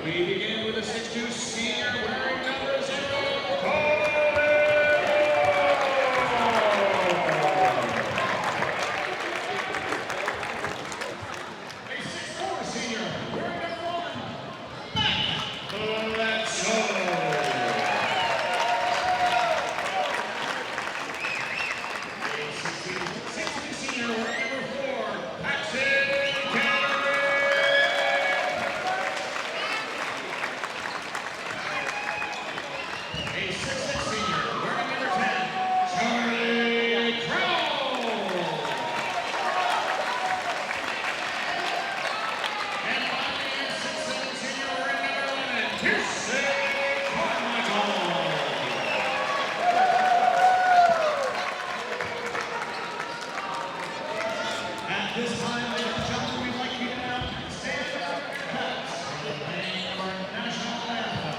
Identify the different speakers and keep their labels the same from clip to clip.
Speaker 1: We begin with a 6'2" senior wearing number 0, a 6'4" senior wearing number 1, let's go. A 6'6" senior wearing number 4, At this time, ladies and gentlemen, we'd like you to now stand up, cuts, and playing our national anthem.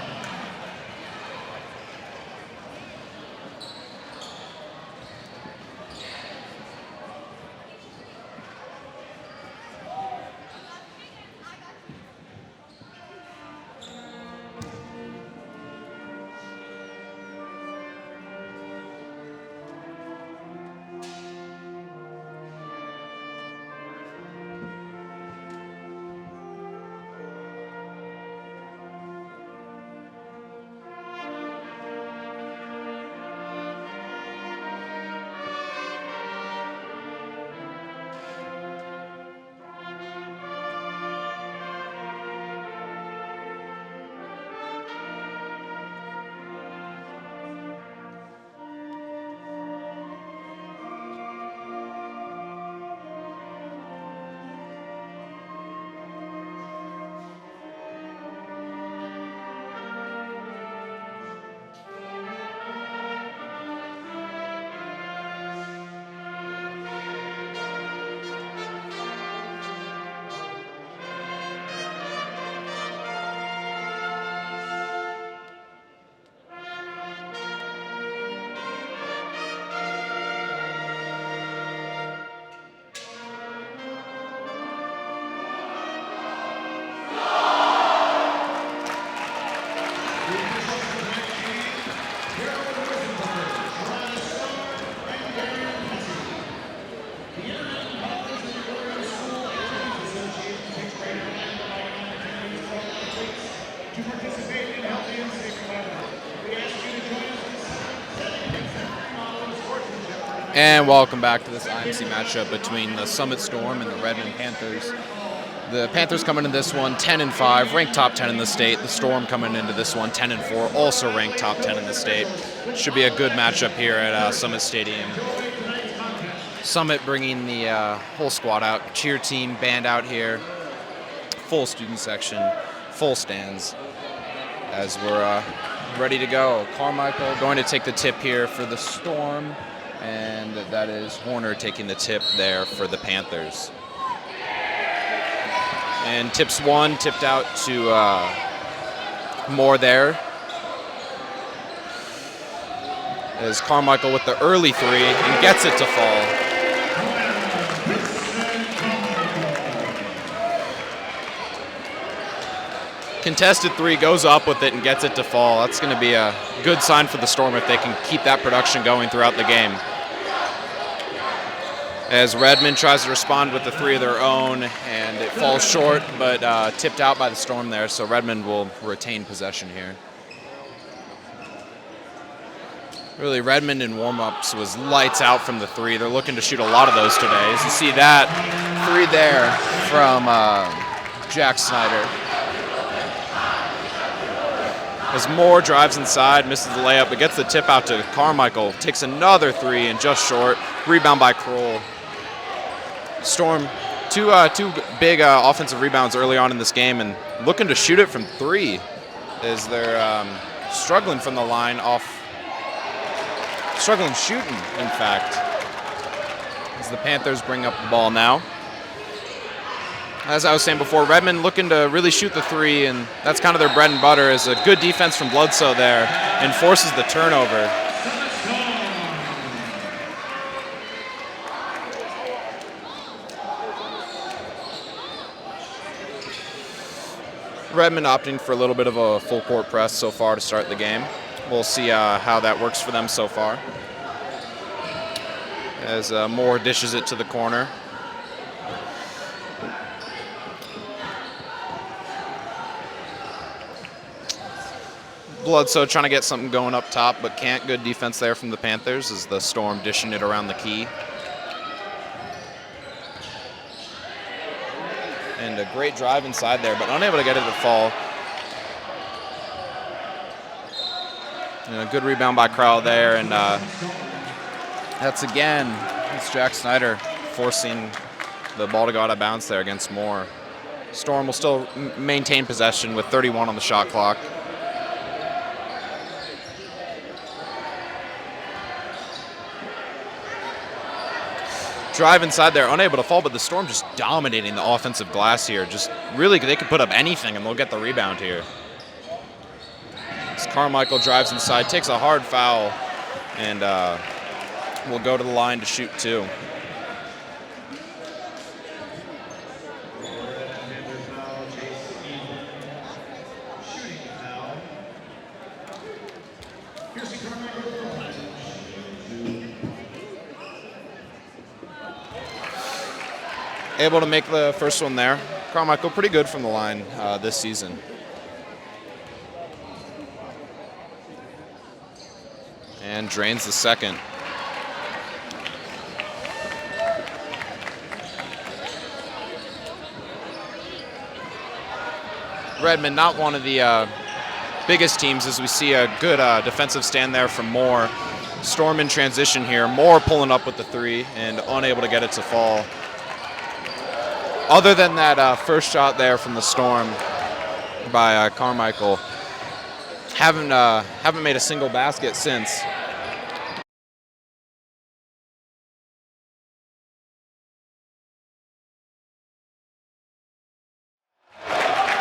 Speaker 2: And welcome back to this IMC matchup between the Summit Storm and the Redmond Panthers. The Panthers coming into this one 10-5, ranked top 10 in the state. The Storm coming into this one 10-4, also ranked top 10 in the state. Should be a good matchup here at Summit Stadium. Summit bringing the whole squad out, cheer team, band out here, full student section, full stands as we're ready to go. Carmichael going to take the tip here for the Storm, and that is Horner taking the tip there for the Panthers. And tips one, tipped out to Moore there. As Carmichael with the early three and gets it to fall. Contested three, goes up with it and gets it to fall. That's going to be a good sign for the Storm if they can keep that production going throughout the game. As Redmond tries to respond with the three of their own, and it falls short, but tipped out by the Storm there, so Redmond will retain possession here. Really, Redmond in warm-ups was lights out from the three. They're looking to shoot a lot of those today. As you see that three there from Jack Snyder. As Moore drives inside, misses the layup, but gets the tip out to Carmichael. Takes another three and just short. Rebound by Kroll. Storm, two big offensive rebounds early on in this game and looking to shoot it from three as they're struggling from the line off. Struggling shooting, in fact. as the Panthers bring up the ball now. As I was saying before, Redmond looking to really shoot the three, and that's kind of their bread and butter, is a good defense from Bledsoe there and forces the turnover. Redmond opting for a little bit of a full court press so far to start the game. We'll see how that works for them so far. As Moore dishes it to the corner. Bledsoe trying to get something going up top, but can't. Good defense there from the Panthers as the Storm dishing it around the key. And a great drive inside there, but unable to get it to fall. And a good rebound by Crowell there, and that's again, it's Jack Snyder forcing the ball to go out of bounds there against Moore. Storm will still maintain possession with 31 on the shot clock. Drive inside there, unable to fall, but the Storm just dominating the offensive glass here. Just really, they could put up anything and they'll get the rebound here. As Carmichael drives inside, takes a hard foul, and will go to the line to shoot two. Able to make the first one there. Carmichael pretty good from the line this season. And drains the second. Redmond, not one of the biggest teams, as we see a good defensive stand there from Moore. Storm in transition here. Moore pulling up with the three and unable to get it to fall. Other than that first shot there from the Storm by Carmichael, haven't made a single basket since.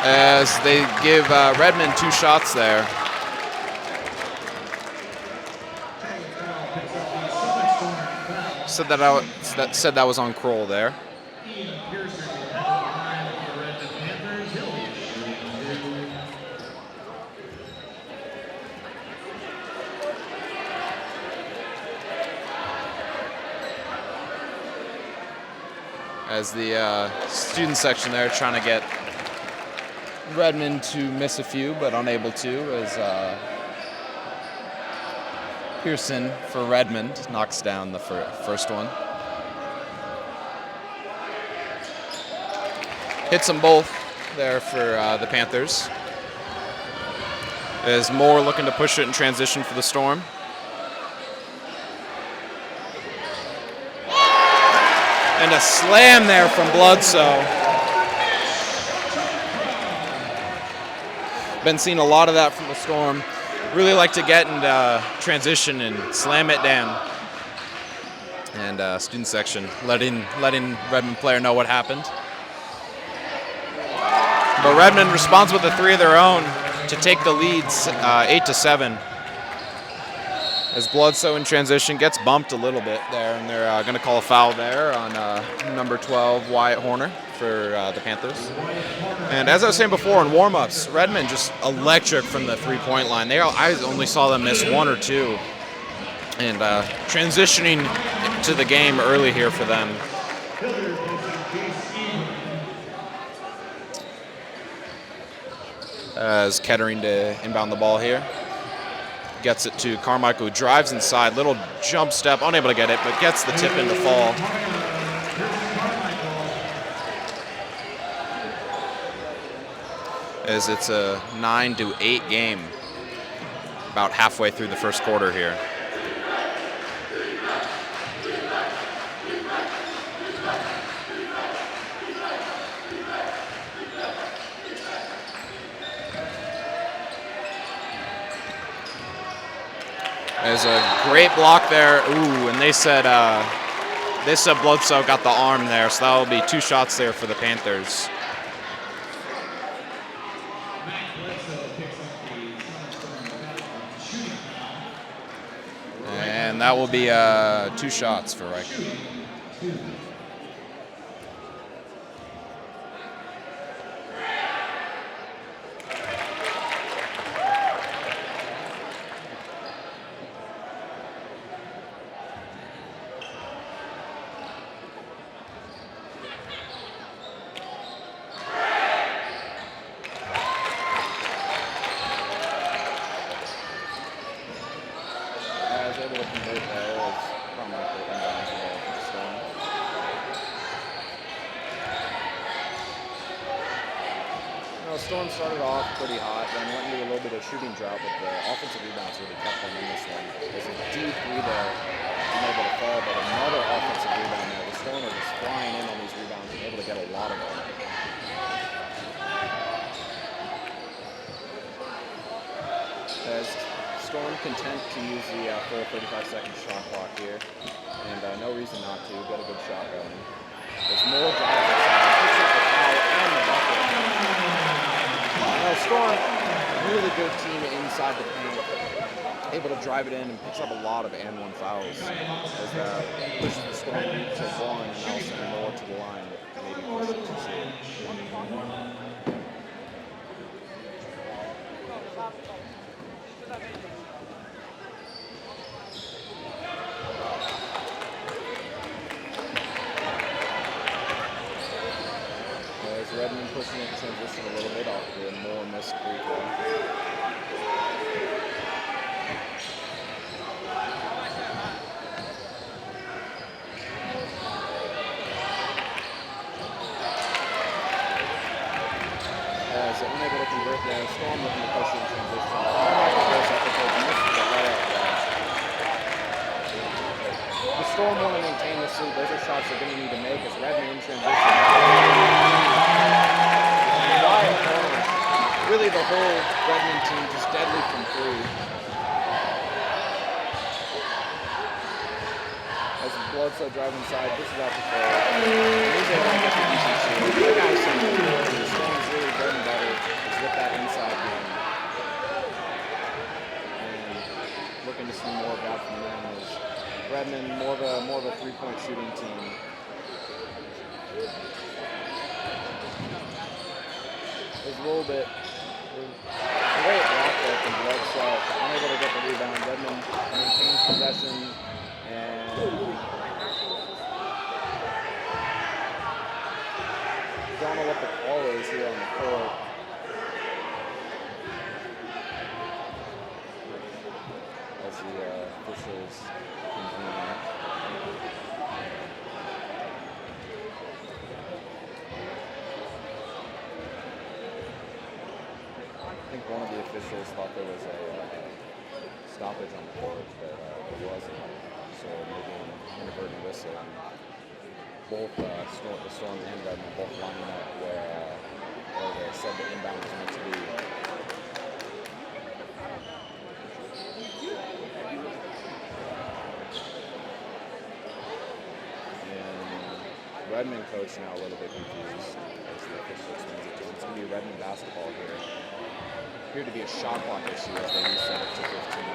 Speaker 2: As they give Redmond two shots there. Said that was on Kroll there. As the student section there trying to get Redmond to miss a few, but unable to, as Pearson for Redmond knocks down the first one. Hits them both there for the Panthers. As Moore looking to push it in transition for the Storm. And a slam there from Bledsoe. Been seeing a lot of that from the Storm. Really like to get into transition and slam it down. And student section letting Redmond player know what happened. But Redmond responds with a three of their own to take the leads 8-7. As Bledsoe in transition gets bumped a little bit there, and they're going to call a foul there on number 12, Wyatt Horner, for the Panthers. And as I was saying before in warm-ups, Redmond just electric from the three-point line. I only saw them miss one or two. And transitioning to the game early here for them. As Kettering to inbound the ball here. Gets it to Carmichael, who drives inside. Little jump step, unable to get it, but gets the tip in to fall. As it's a 9-8 game, about halfway through the first quarter here. There's a great block there. Ooh, and they said This Bledsoe got the arm there, so that will be 2 shots there for the Panthers. And that will be 2 shots for Riker. Storm started off pretty hot, then went into a little bit of shooting drought, but the offensive rebounds really kept them in this one. There's a deep three there, unable to fall, but another offensive rebound there. The Storm are just flying in on these rebounds and able to get a lot of them. As Storm content to use the full 35-second shot clock here, and no reason not to. Got a good shot going. There's more drives inside. Picks up the foul and the bucket. Storm, really good team inside the paint, able to drive it in and picks up a lot of and-one fouls as that pushes the Storm to 1 and also more to the line, maybe push it to 2. Redmond pushing it in transition a little bit off the more missed free throw. As unable to convert there, Storm looking to push it in transition. The Storm want to maintain this lead. Those are shots they're going to need to make as Redmond in transition. Really, the whole Redmond team just deadly from 3. As Bledsoe drive inside, this is out the fall. He's able to get the easy shoot. The guy's saying the Storm's really bread and butter is with that inside game. And looking to see more of that from them as Redmond more of a 3-point shooting team. There's a little bit. Great block there from Bledsoe, unable to get the rebound. Redmond maintains possession and don't know what the call is here on the court. As the officials convene. I think one of the officials thought there was a stoppage on the court, but there wasn't. So maybe an inadvertent whistle. Both the Storm and Redmond both lining up where they said the inbound was meant to be. And Redmond coach now a little bit confused as the official explains it to him. It's going to be Redmond basketball here. Appeared to be a shot clock issue as they reset it to 15.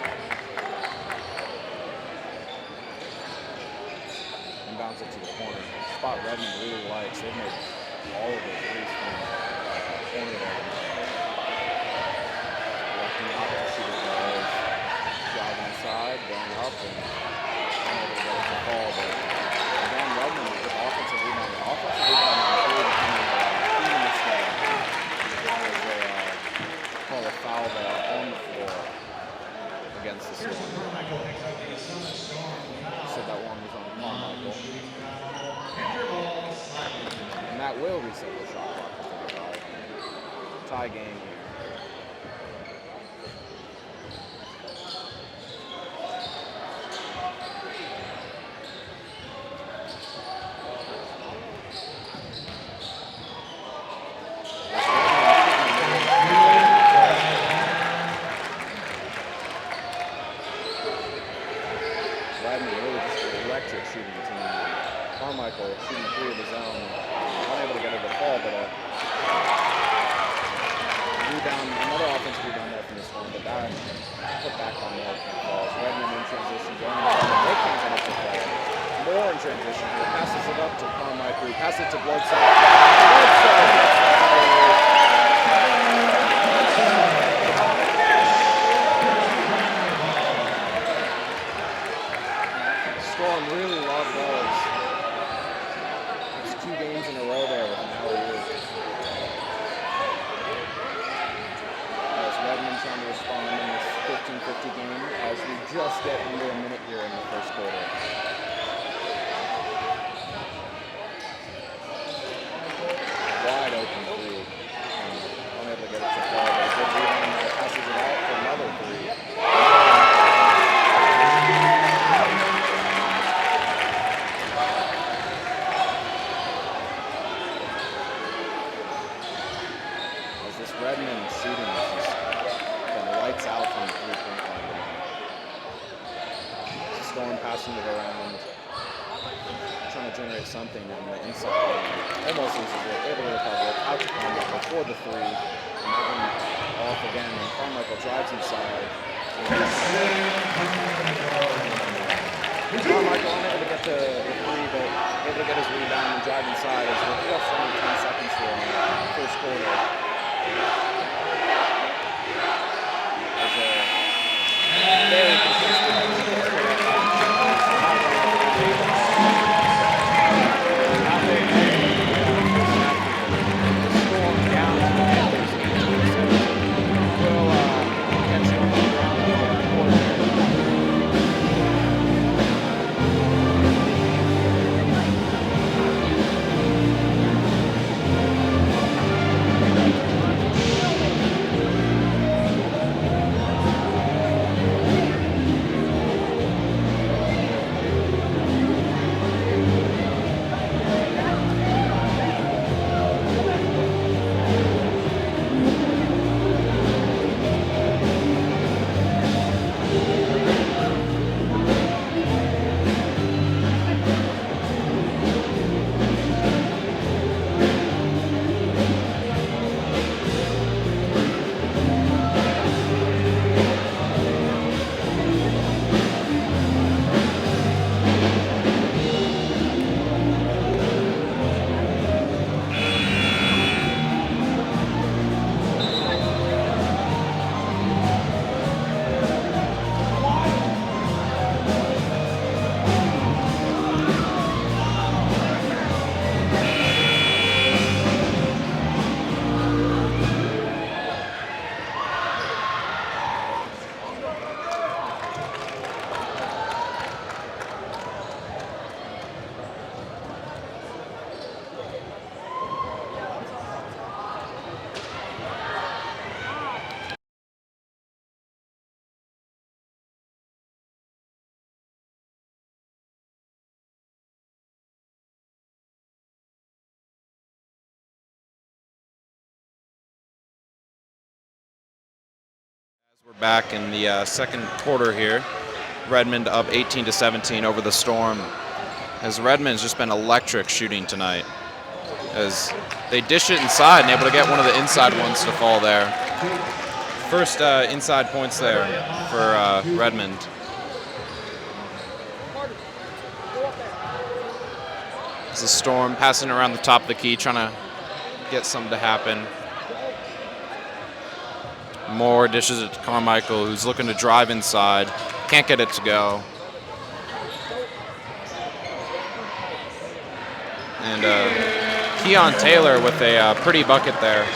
Speaker 2: Inbounds it to the corner. Spot Redmond really likes. They've made all of their threes from corner there. Looking out to shoot it goes. Drive inside, going up, and unable to get it to fall. But again, Redmond with offensive rebound. Offensive rebound on feeding this game. Call a foul there on the floor against the Storm. Said that one was on Carmichael. And that will reset the shot clock to 35. Tie game here. Redmond really just an electric shooting team. Carmichael shooting 3 of his own, unable to get it to fall, but a rebound, another offensive rebound there from this one, but that put back on the falls. Redmond in transition, going to they can't get it to fall. More in transition here, passes it up to Carmichael, passes it to Bledsoe. Storm really love those. It's 2 games in a row there with an alley-oop. As Redmond trying to respond in this 15-50 game as we just get under a minute here in the first quarter. Wide open 3. Unable to get it to fall, but a good rebound now passes it out for another 3. Redmond shooting has just been lights out from the 3-point line. Storm passing it around, trying to generate something on the inside line. Almost loses it, able to recover it, out to Carmichael for the 3. And that one off again, and Carmichael drives inside. Carmichael unable to get the 3, but able to get his rebound and drive inside as we're just under 10 seconds here in the first quarter. Very We're back in the second quarter here. Redmond up 18-17 over the Storm. As Redmond's just been electric shooting tonight. As they dish it inside and able to get one of the inside ones to fall there. First inside points there for Redmond. As the Storm passing around the top of the key, trying to get something to happen. More dishes it to Carmichael, who's looking to drive inside. Can't get it to go. And Keon Taylor with a pretty bucket there.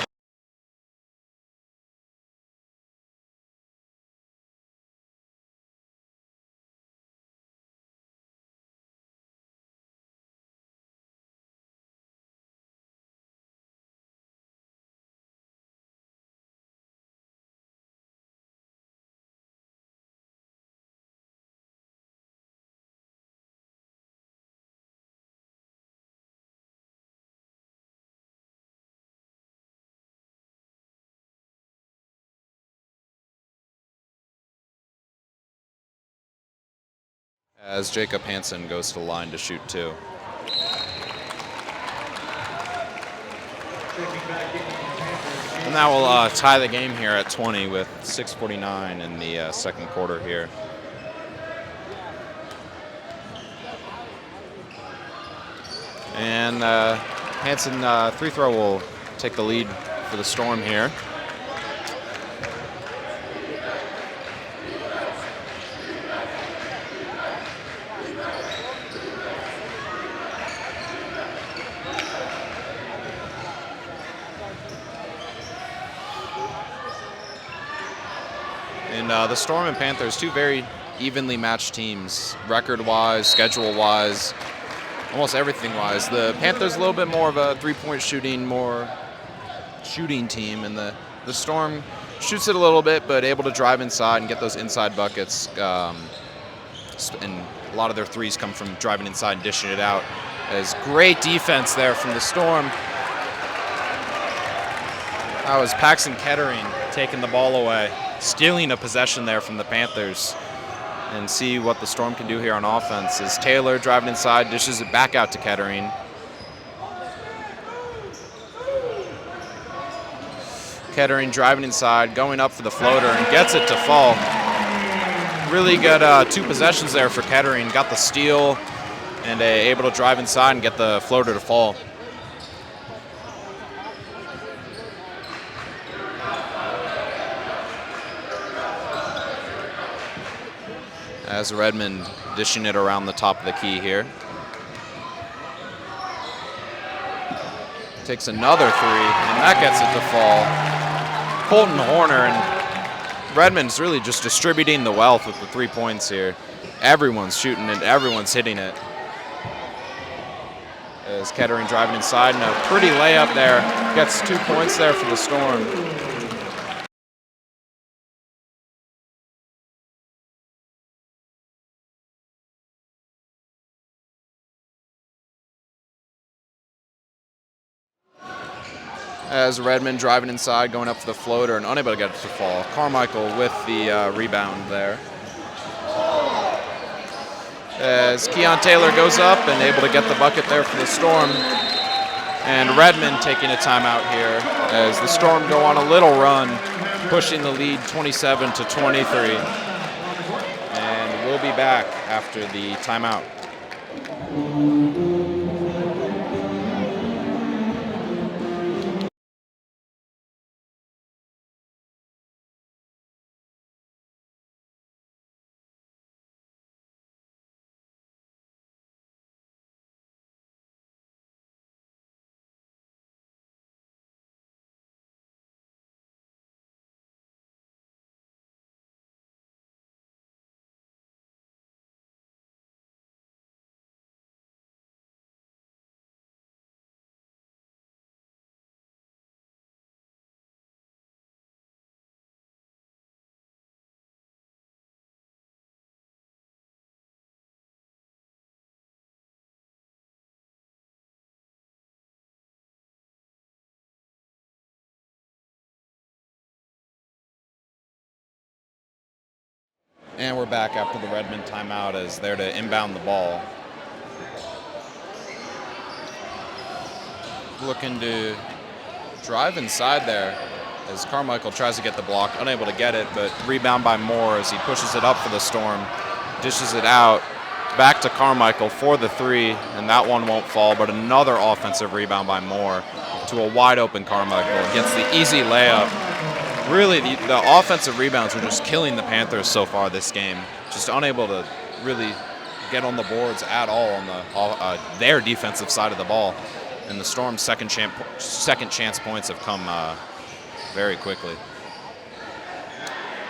Speaker 2: As Jacob Hansen goes to the line to shoot 2. And that will tie the game here at 20 with 6:49 in the second quarter here. And Hanson free throw will take the lead for the Storm here. And the Storm and Panthers, two very evenly matched teams, record-wise, schedule-wise, almost everything-wise. The Panthers a little bit more of a three-point shooting team, and the Storm shoots it a little bit, but able to drive inside and get those inside buckets. And a lot of their threes come from driving inside and dishing it out. As great defense there from the Storm. That was Paxton Kettering taking the ball away, stealing a possession there from the Panthers. And see what the Storm can do here on offense. As Taylor driving inside, dishes it back out to Kettering. Kettering driving inside, going up for the floater, and gets it to fall. Really good two possessions there for Kettering. Got the steal and able to drive inside and get the floater to fall. As Redmond dishing it around the top of the key here. Takes another three, and that gets it to fall. Colton Horner, and Redmond's really just distributing the wealth with the 3 points here. Everyone's shooting it, everyone's hitting it. As Kettering driving inside, and a pretty layup there. Gets 2 points there for the Storm. As Redmond driving inside, going up for the floater, and unable to get it to fall. Carmichael with the rebound there. As Keon Taylor goes up and able to get the bucket there for the Storm. And Redmond taking a timeout here as the Storm go on a little run, pushing the lead 27-23. And we'll be back after the timeout. And we're back after the Redmond timeout as they're to inbound the ball. Looking to drive inside there as Carmichael tries to get the block, unable to get it, but rebound by Moore as he pushes it up for the Storm, dishes it out, back to Carmichael for the three, and that one won't fall, but another offensive rebound by Moore to a wide open Carmichael. Gets the easy layup. Really, the offensive rebounds are just killing the Panthers so far this game. Just unable to really get on the boards at all on the their defensive side of the ball. And the Storm's second chance points have come very quickly.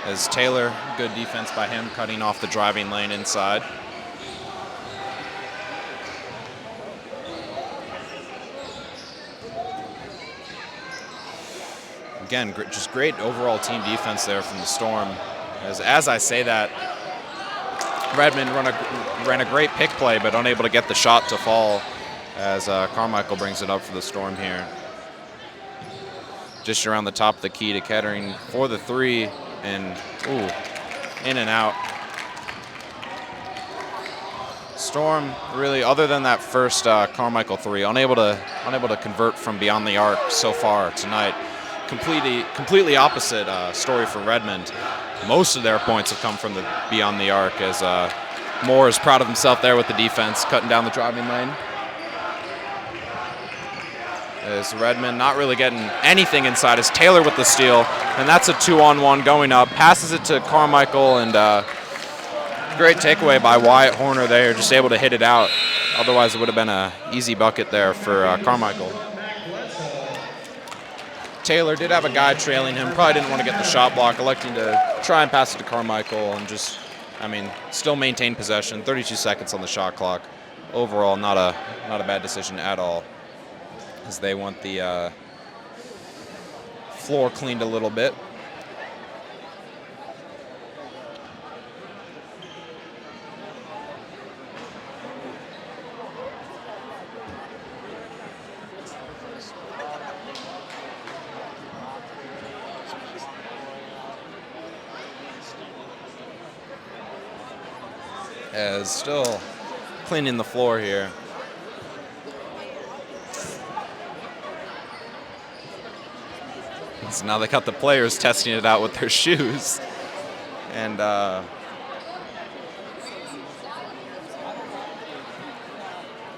Speaker 2: As Taylor, good defense by him, cutting off the driving lane inside. Again, just great overall team defense there from the Storm. As I say that, Redmond ran a great pick play, but unable to get the shot to fall as Carmichael brings it up for the Storm here. Just around the top of the key to Kettering for the three, and in and out. Storm really, other than that first Carmichael 3, unable to convert from beyond the arc so far tonight. Completely opposite story for Redmond. Most of their points have come from the beyond the arc, as Moore is proud of himself there with the defense, cutting down the driving lane. As Redmond not really getting anything inside, as Taylor with the steal, and that's a 2-on-1 going up. Passes it to Carmichael, and great takeaway by Wyatt Horner there, just able to hit it out. Otherwise, it would have been an easy bucket there for Carmichael. Taylor did have a guy trailing him, probably didn't want to get the shot block, electing to try and pass it to Carmichael and just, still maintain possession. 32 seconds on the shot clock. Overall, not a bad decision at all, as they want the floor cleaned a little bit. As still cleaning the floor here. So now they got the players testing it out with their shoes. And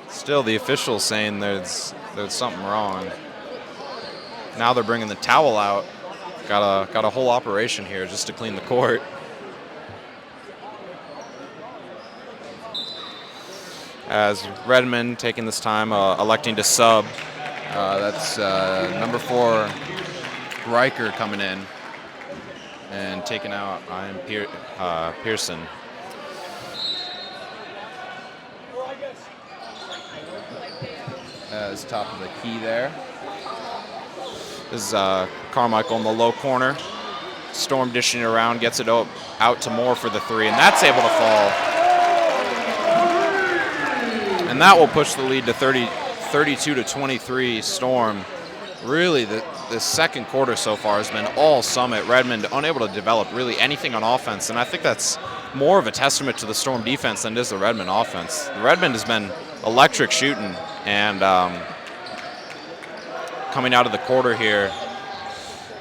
Speaker 2: still the officials saying there's something wrong. Now they're bringing the towel out. Got a whole operation here just to clean the court. As Redmond taking this time, electing to sub. That's number 4, Riker, coming in and taking out Ian Pearson. As top of the key there. This is Carmichael in the low corner. Storm dishing it around, gets it out to Moore for the 3, and that's able to fall. And that will push the lead to 32-23 Storm. Really, the second quarter so far has been all Summit. Redmond unable to develop really anything on offense, and I think that's more of a testament to the Storm defense than it is the Redmond offense. Redmond has been electric shooting, and coming out of the quarter here,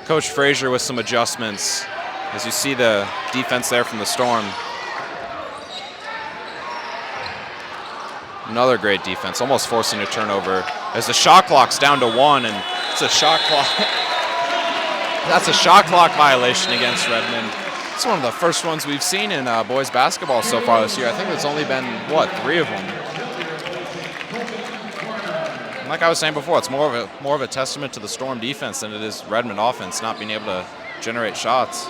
Speaker 2: Coach Frazier with some adjustments. As you see the defense there from the Storm. Another great defense, almost forcing a turnover. As the shot clock's down to 1, and it's a shot clock. That's a shot clock violation against Redmond. It's one of the first ones we've seen in boys basketball so far this year. I think there's only been, 3 of them. And like I was saying before, it's more of a testament to the Storm defense than it is Redmond offense not being able to generate shots.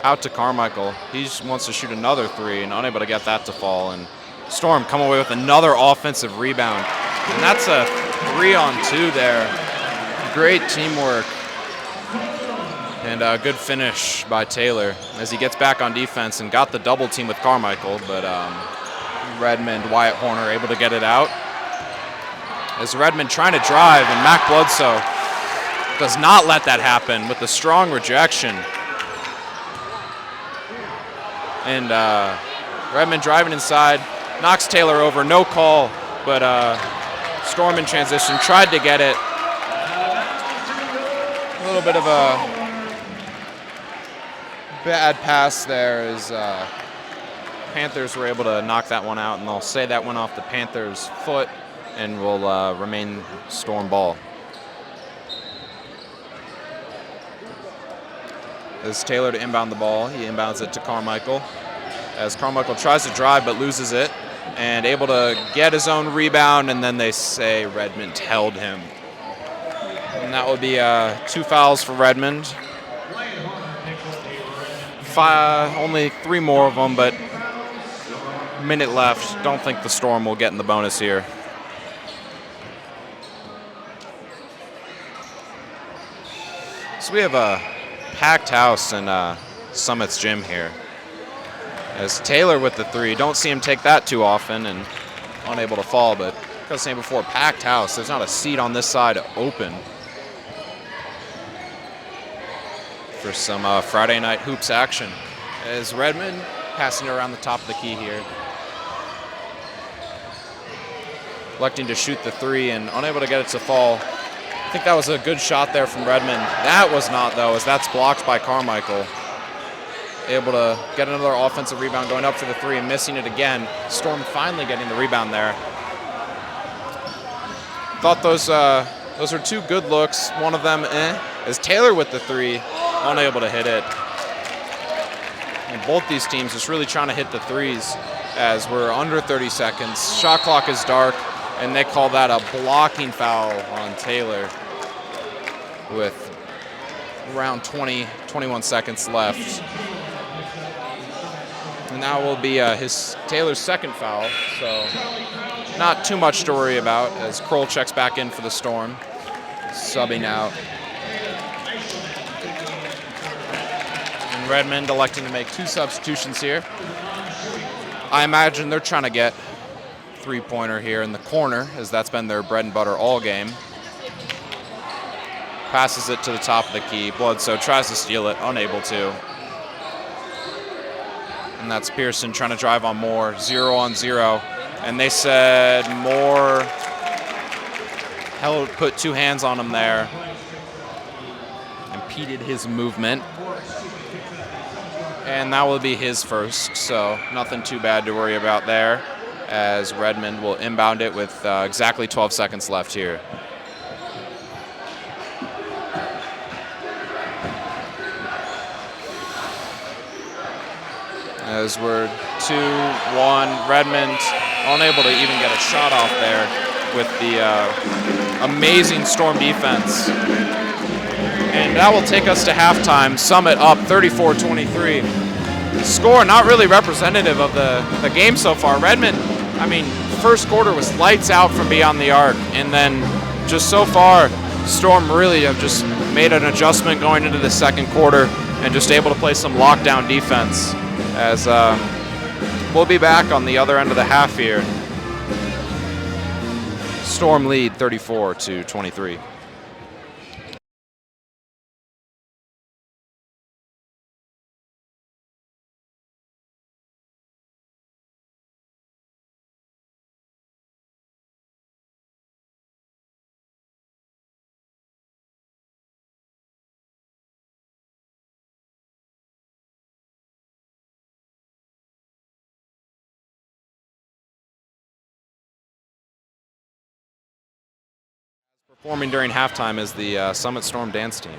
Speaker 2: Out to Carmichael. He just wants to shoot another 3 and unable to get that to fall. And Storm come away with another offensive rebound. And that's a 3-on-2 there. Great teamwork. And a good finish by Taylor as he gets back on defense and got the double team with Carmichael. But Redmond, Wyatt Horner able to get it out. As Redmond trying to drive, and Mac Bledsoe does not let that happen with the strong rejection. And Redmond driving inside, knocks Taylor over, no call, but Storm in transition, tried to get it. A little bit of a bad pass there as Panthers were able to knock that one out, and they'll say that went off the Panthers' foot and will remain Storm ball. As Taylor to inbound the ball, he inbounds it to Carmichael. As Carmichael tries to drive but loses it, and able to get his own rebound, and then they say Redmond held him. And that will be 2 fouls for Redmond. Only 3 more of them, but minute left. Don't think the Storm will get in the bonus here. So we have a packed house in Summit's gym here. As Taylor with the 3, don't see him take that too often and unable to fall, but like I was saying before, packed house. There's not a seat on this side open. for some Friday night hoops action. As Redmond passing it around the top of the key here. Electing to shoot the three and unable to get it to fall. I think that was a good shot there from Redmond. That was not, though, as that's blocked by Carmichael. Able to get another offensive rebound, going up for the three and missing it again. Storm finally getting the rebound there. Thought those are two good looks. One of them, as Taylor with the three, unable to hit it. And both these teams just really trying to hit the threes as we're under 30 seconds. Shot clock is dark, and they call that a blocking foul on Taylor with around 21 seconds left. And that will be Taylor's second foul, so not too much to worry about as Kroll checks back in for the Storm, subbing out. And Redmond electing to make two substitutions here. I imagine they're trying to get three-pointer here in the corner, as that's been their bread and butter all game. Passes it to the top of the key. Bledsoe tries to steal it, unable to. And that's Pearson trying to drive on Moore, 0-on-0. And they said Moore put two hands on him there, impeded his movement. And that will be his first, so nothing too bad to worry about there, as Redmond will inbound it with exactly 12 seconds left here. As we're 2-1, Redmond unable to even get a shot off there with the amazing Storm defense. And that will take us to halftime. Summit up 34-23. Score not really representative of the game so far. Redmond, I mean, first quarter was lights out from beyond the arc. And then just so far, Storm really have just made an adjustment going into the second quarter and just able to play some lockdown defense. As we'll be back on the other end of the half here. Storm lead 34-23. Performing during halftime is the Summit Storm dance team.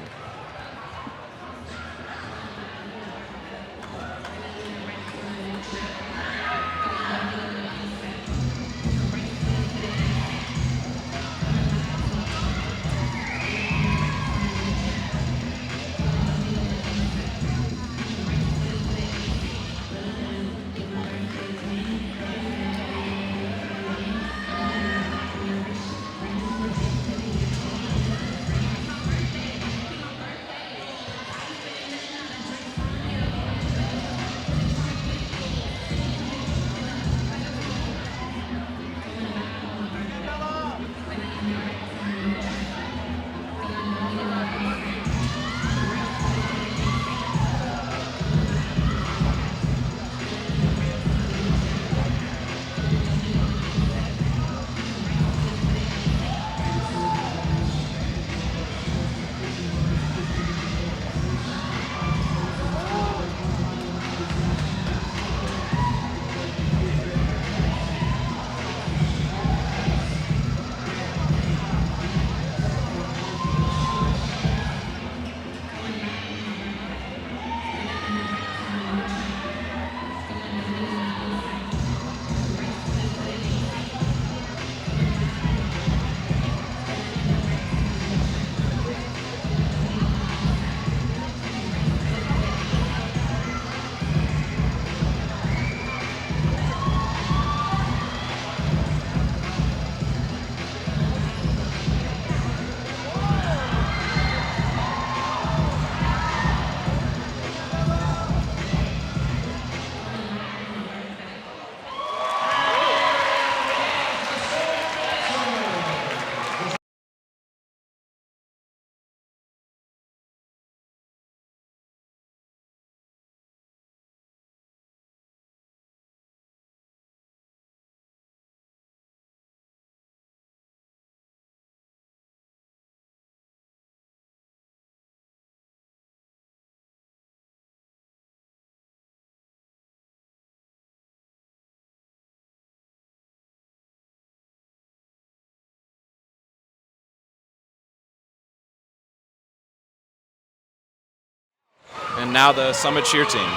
Speaker 2: And now the Summit cheer team.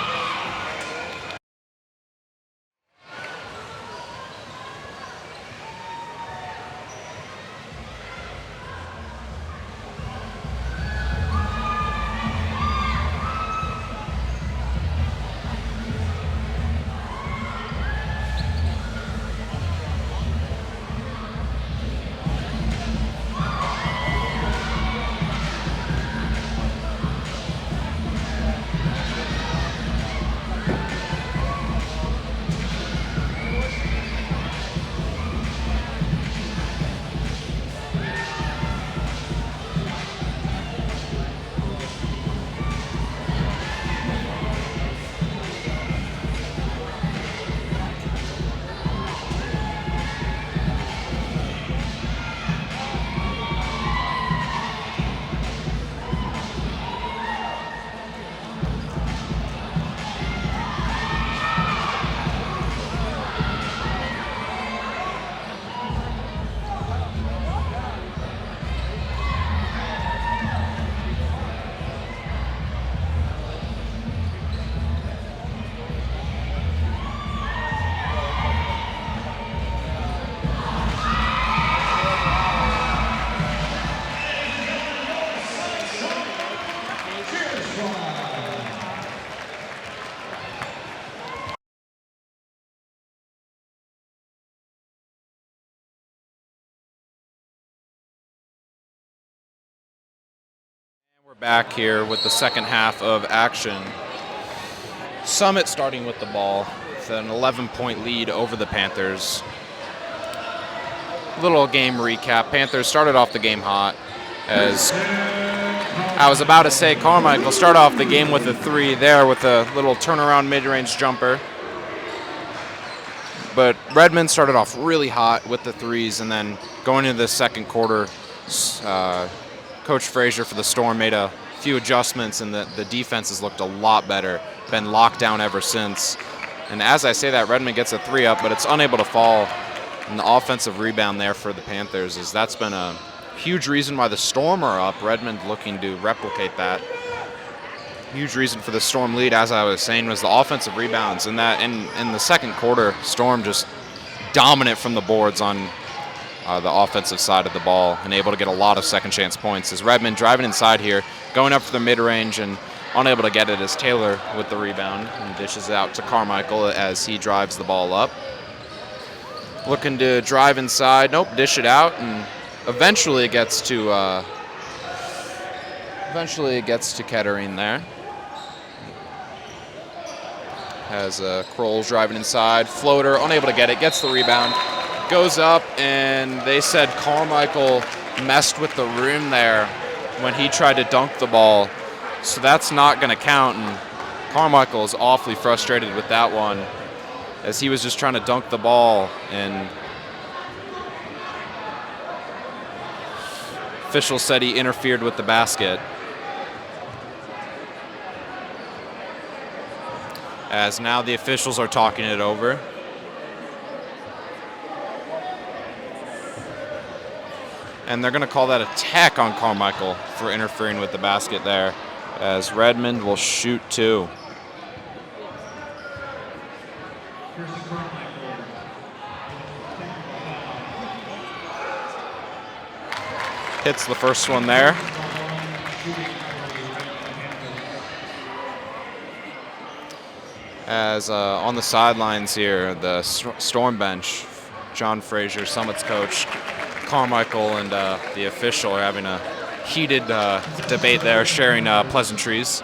Speaker 2: We're back here with the second half of action. Summit starting with the ball with an 11-point lead over the Panthers. Little game recap. Panthers started off the game hot. As I was about to say, Carmichael started off the game with a 3 there with a little turnaround mid-range jumper. But Redmond started off really hot with the 3s, and then going into the second quarter, Coach Frazier for the Storm made a few adjustments, and the defense has looked a lot better. Been locked down ever since. And as I say that, Redmond gets a 3 up, but it's unable to fall. And the offensive rebound there for the Panthers is that's been a huge reason why the Storm are up. Redmond looking to replicate that. Huge reason for the Storm lead, as I was saying, was the offensive rebounds. And that in the second quarter, Storm just dominant from the boards on the offensive side of the ball and able to get a lot of second chance points. As Redmond driving inside here, going up for the mid-range and unable to get it as Taylor with the rebound and dishes it out to Carmichael as he drives the ball up. Looking to drive inside, nope, dish it out, and eventually it gets to Kettering there. Has Kroll's driving inside, floater, unable to get it, gets the rebound. Goes up, and they said Carmichael messed with the rim there when he tried to dunk the ball. So that's not going to count, and Carmichael is awfully frustrated with that one as he was just trying to dunk the ball, and official said he interfered with the basket. As now the officials are talking it over. And they're going to call that a tech on Carmichael for interfering with the basket there, as Redmond will shoot 2. Hits the first one there. As on the sidelines here, the Storm bench, John Frazier, Summit's coach, Carmichael and the official are having a heated debate there, sharing pleasantries.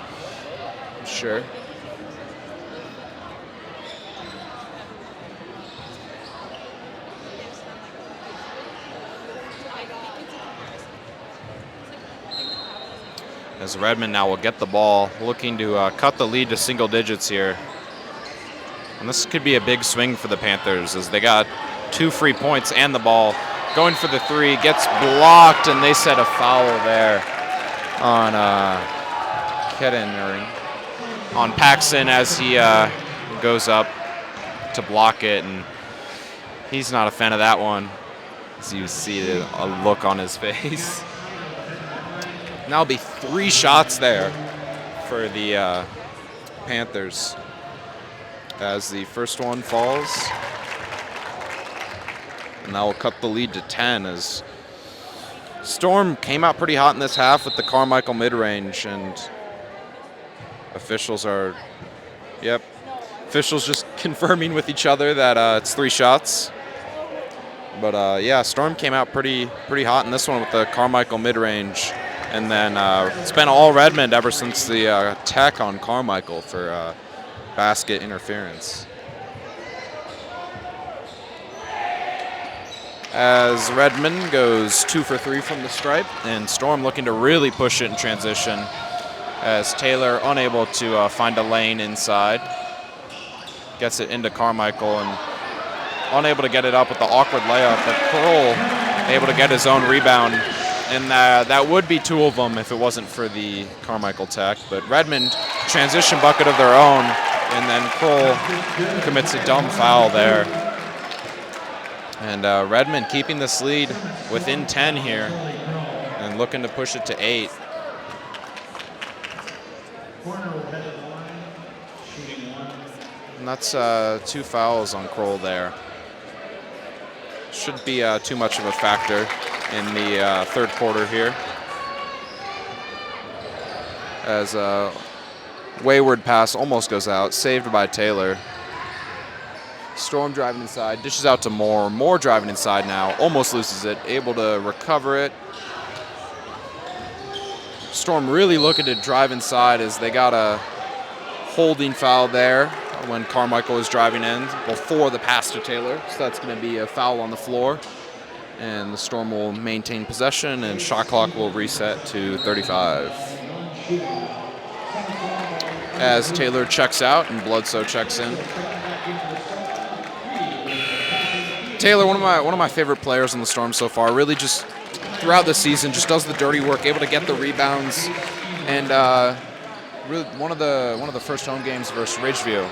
Speaker 2: Sure. As Redmond now will get the ball, looking to cut the lead to single digits here. And this could be a big swing for the Panthers as they got 2 free points and the ball. Going for the 3, gets blocked, and they set a foul there on on Paxson as he goes up to block it, and he's not a fan of that one, as you see a look on his face. Now it'll be 3 shots there for the Panthers as the first one falls. And that will cut the lead to 10 as Storm came out pretty hot in this half with the Carmichael mid-range, and officials just confirming with each other that it's 3 shots. But yeah, Storm came out pretty hot in this one with the Carmichael mid-range, and then it's been all Redmond ever since the tech on Carmichael for basket interference. As Redmond goes 2 for 3 from the stripe, and Storm looking to really push it in transition as Taylor unable to find a lane inside. Gets it into Carmichael and unable to get it up with the awkward layup, but Kroll able to get his own rebound, and that would be 2 of them if it wasn't for the Carmichael tech. But Redmond, transition bucket of their own, and then Kroll commits a dumb foul there. And Redmond keeping this lead within 10 here and looking to push it to 8. And that's 2 fouls on Kroll there. Shouldn't be too much of a factor in the third quarter here. As a wayward pass almost goes out, saved by Taylor. Storm driving inside, dishes out to Moore. Moore driving inside now, almost loses it, able to recover it. Storm really looking to drive inside as they got a holding foul there when Carmichael was driving in before the pass to Taylor. So that's going to be a foul on the floor. And the Storm will maintain possession, and shot clock will reset to 35. As Taylor checks out and Bledsoe checks in. Taylor, one of my favorite players on the Storm so far. Really, just throughout the season, just does the dirty work, able to get the rebounds, and really one of the first home games versus Ridgeview,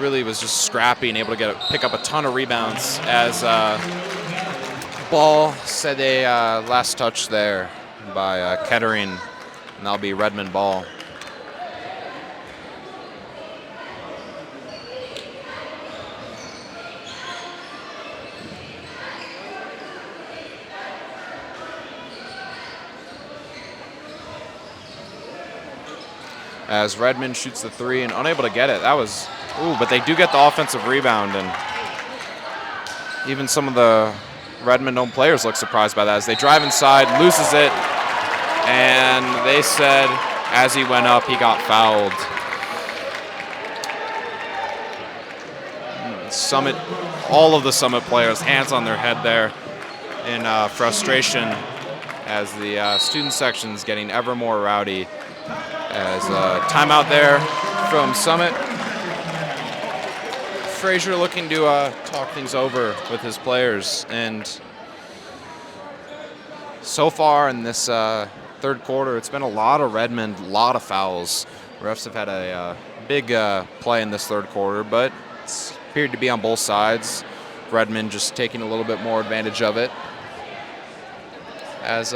Speaker 2: really was just scrappy and able to pick up a ton of rebounds. As ball said a last touch there by Kettering, and that'll be Redmond ball. As Redmond shoots the 3 and unable to get it. That was, but they do get the offensive rebound, and even some of the Redmond home players look surprised by that as they drive inside, loses it, and they said as he went up, he got fouled. Summit, all of the Summit players, hands on their head there in frustration as the student section's getting ever more rowdy. As timeout there from Summit. Frazier looking to talk things over with his players, and so far in this third quarter, it's been a lot of Redmond, a lot of fouls. Refs have had a big play in this third quarter, but it's appeared to be on both sides. Redmond just taking a little bit more advantage of it. As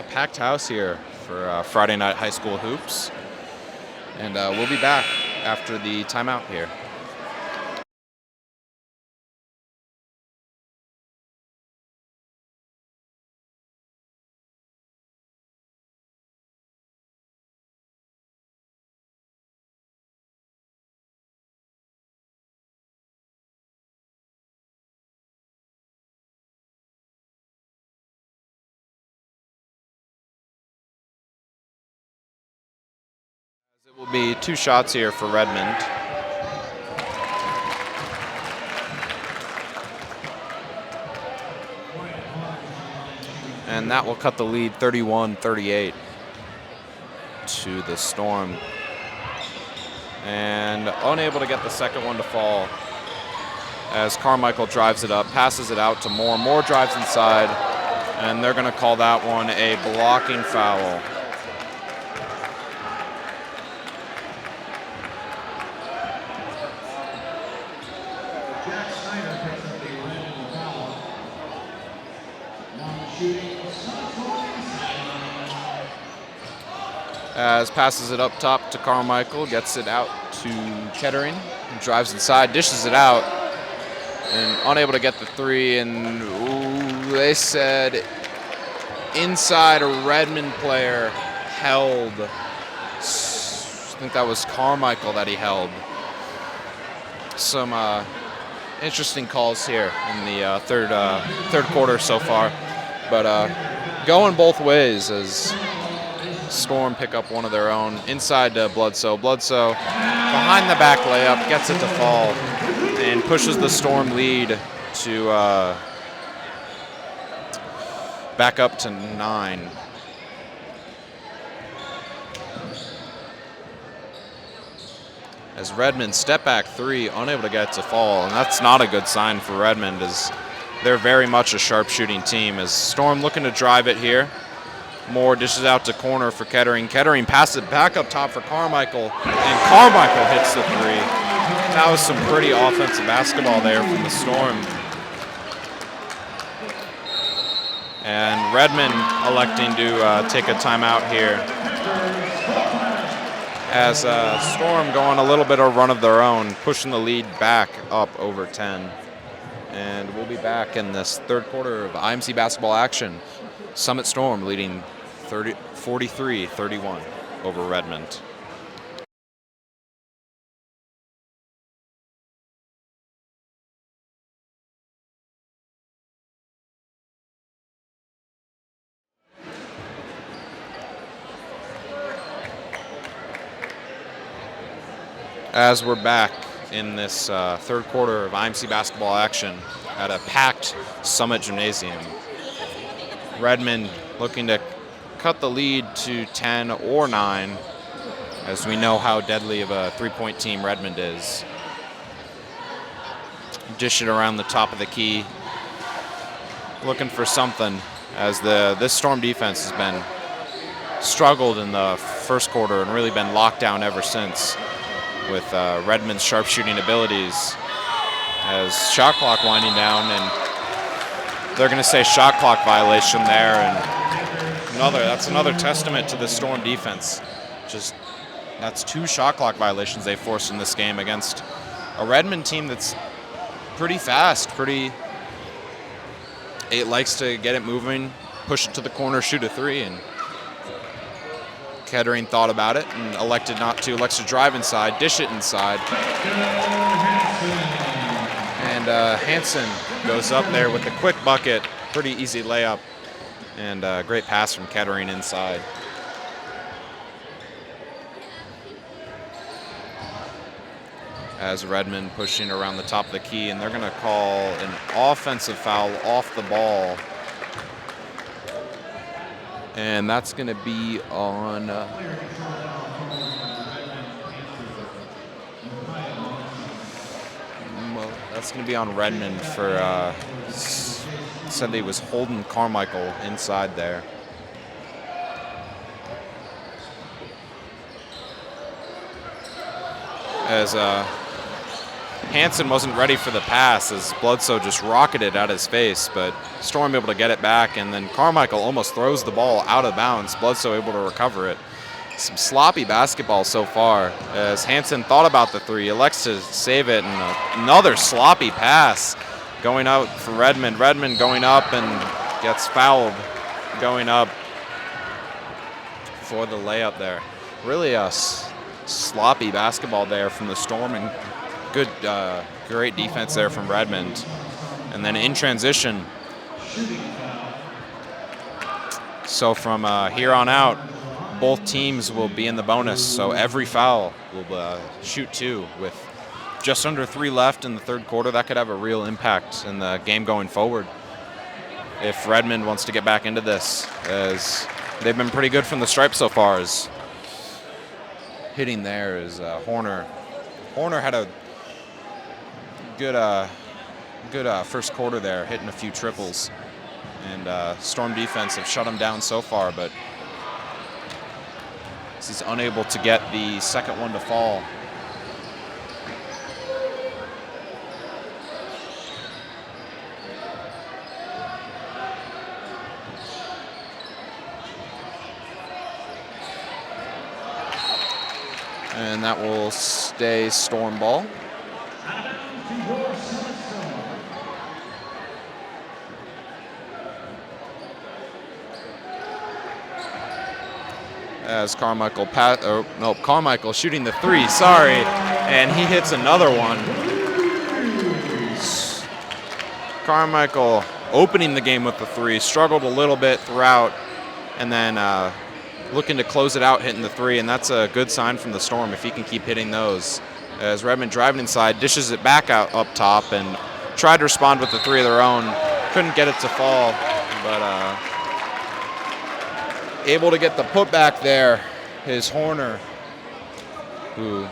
Speaker 2: packed house here for Friday night high school hoops. And we'll be back after the timeout here. It will be 2 shots here for Redmond. And that will cut the lead 31-38 to the Storm. And unable to get the second one to fall as Carmichael drives it up, passes it out to Moore. Moore drives inside, and they're going to call that one a blocking foul. as passes it up top to Carmichael, gets it out to Kettering, drives inside, dishes it out, and unable to get the three. And they said inside a Redmond player held. I think that was Carmichael that he held. Some interesting calls here in the third quarter so far, but going both ways as Storm pick up one of their own inside to Bledsoe. Bledsoe behind the back layup, gets it to fall and pushes the Storm lead to back up to 9. As Redmond step back 3, unable to get it to fall, and that's not a good sign for Redmond, as they're very much a sharpshooting team. As Storm looking to drive it here. Moore dishes out to corner for Kettering. Kettering passes it back up top for Carmichael, and Carmichael hits the 3. That was some pretty offensive basketball there from the Storm. And Redmond electing to take a timeout here, as Storm going a little bit of run of their own, pushing the lead back up over 10. And we'll be back in this third quarter of IMC basketball action. Summit Storm leading 43-31 over Redmond. As we're back in this third quarter of IMC basketball action at a packed Summit Gymnasium, Redmond looking to cut the lead to 10 or 9, as we know how deadly of a three-point team Redmond is. Dish it around the top of the key, looking for something, as this Storm defense has been struggled in the first quarter and really been locked down ever since, with Redmond's sharpshooting abilities. As shot clock winding down, and they're going to say shot clock violation there, and that's another testament to the Storm defense. Just that's 2 shot clock violations they forced in this game against a Redmond team that's pretty fast, it likes to get it moving, push it to the corner, shoot a 3, and Kettering thought about it and elected not to. Elects to drive inside, dish it inside. And Hansen goes up there with a quick bucket. Pretty easy layup. And a great pass from Kettering inside. As Redmond pushing around the top of the key, and they're going to call an offensive foul off the ball. And that's going to be on that's going to be on Redmond for said he was holding Carmichael inside there. As Hansen wasn't ready for the pass, as Bledsoe just rocketed out his face, but Storm able to get it back, and then Carmichael almost throws the ball out of bounds. Bledsoe able to recover it. Some sloppy basketball so far, as Hansen thought about the 3, elects to save it, and another sloppy pass going out for Redmond. Redmond going up and gets fouled going up for the layup there. Really a sloppy basketball there from the Storm, and good, great defense there from Redmond. And then in transition, so from here on out, both teams will be in the bonus. So every foul will shoot 2 with just under 3 left in the third quarter. That could have a real impact in the game going forward if Redmond wants to get back into this, as they've been pretty good from the stripe so far. As hitting there is Horner. Horner had a good first quarter there, hitting a few triples, and Storm defense have shut him down so far, but he's unable to get the second one to fall. And that will stay Storm ball. As Carmichael Carmichael shooting the three, sorry, and he hits another one. Carmichael opening the game with the three, struggled a little bit throughout, and then looking to close it out, hitting the three, and that's a good sign from the Storm if he can keep hitting those. As Redmond driving inside, dishes it back out up top, and tried to respond with the three of their own. Couldn't get it to fall, but able to get the putback there is Horner, who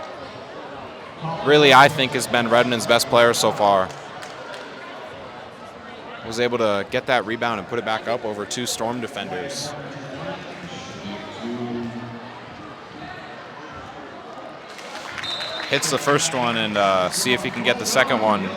Speaker 2: really I think has been Redmond's best player so far. Was able to get that rebound and put it back up over two Storm defenders. Hits the first one and see if he can get the second one.